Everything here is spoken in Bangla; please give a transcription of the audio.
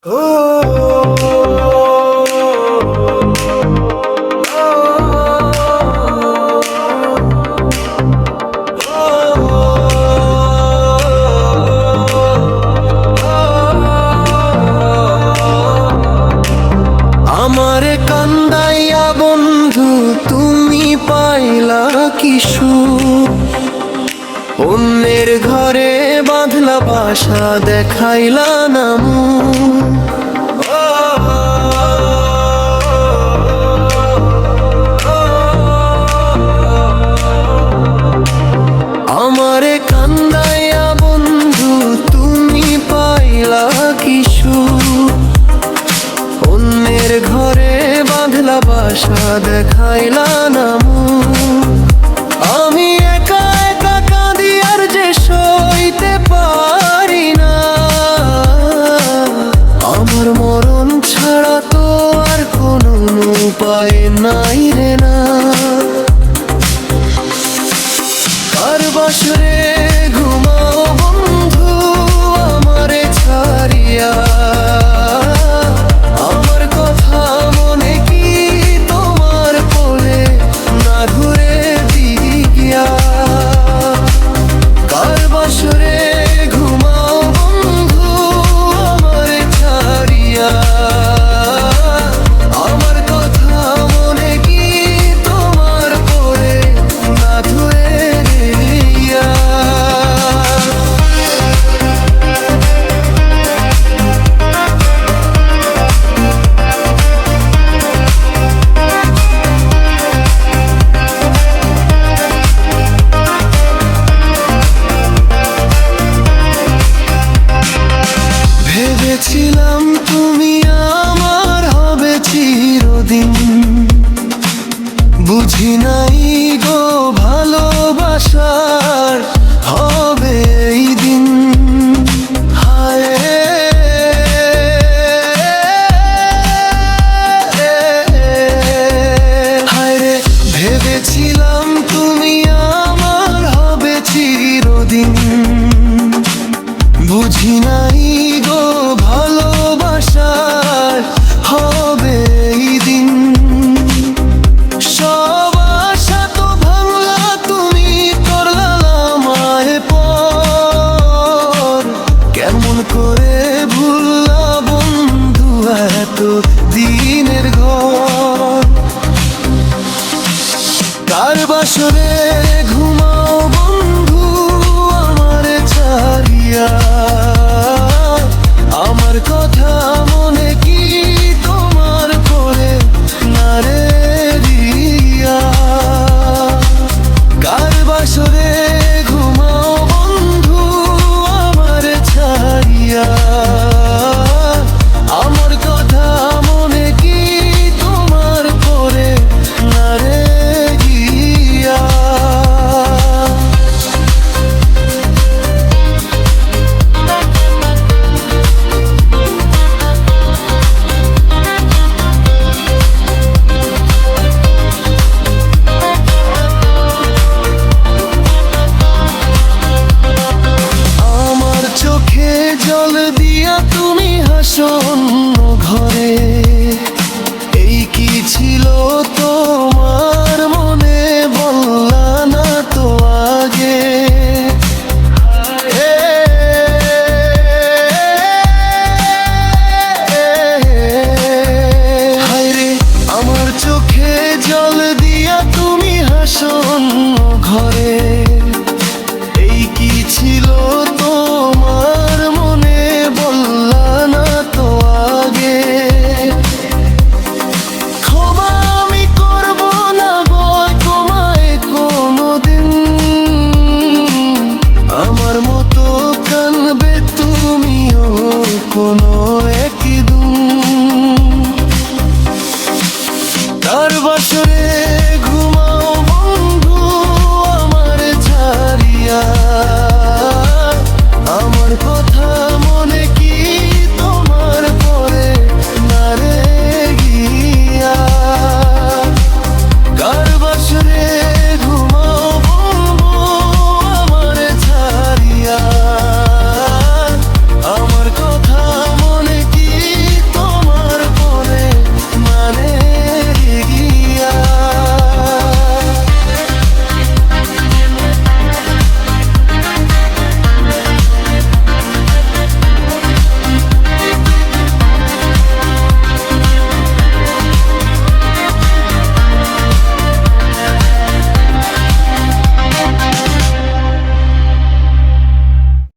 আমারে কান্দাইয়া বন্ধু তুমি পাইলা কি সুখ, অন্যের ঘরে বাঁধলা বাসা দেখাইলা না মুখ। আমারে কান্দাইয়া বন্ধু তুমি পাইলা কি সুখ, অন্যের ঘরে বাঁধলা বাসা দেখাইলা না মুখ। আমি একা একা কাঁদি আর যে সইতে পারি না, আমার মরণ ছাড়া তো আর কোনো উপায় নাই রে না। কার বাসরে ঘুমাও বন্ধু আমারে ছাড়িয়া, আমার কথা মনে কি তোমার কোলে না ঘুরে দিগিয়া। কার বাসরে ঘুমাও বন্ধু আমারে ছাড়িয়া, আমার কথা মনে কি তোমার কোলে না ঘুরে দিগিয়া। ভেবেছিলাম তুমি আমার হবে চিরদিন, বুঝি নাই গো ভালোবাসার হবে এই দিন। হায় হায় রে, ভেবেছিলাম তুমি আমার হবে চিরদিন, বুঝি নাই গো ভালোবাসার হবে এই দিন। সব আশা তো ভাঙলা তুমি করলা আমায় পর, কেমন করে ভুললা বন্ধু এত দিনের ঘর। কার বাসরে ঘুমাও বন্ধু আমারে ছাড়িয়া, আমার কথা মনে কি তোমার করে না রে দিয়া। কার বাসরে ঘুমাও বন্ধু আমারে ছাড়িয়া, আমার কথা মনে কি তোমার করে না রে দিয়া। আমার চোখে জল দিয়া তুমি হাসো অন্য ঘরে, এই কি ছিল তোমার মনে বললা না তো আগে। হায় রে, আমার চোখে জল দিয়া তুমি হাসো অন্য ঘরে, এই কি ছিল তোমার মনে বললা না তো আগে। ক্ষমা আমি করব না বয় তোমায় কোনোদিন, আমার মতো কানবে তুমিও কোনো একদিন। কার বাসরে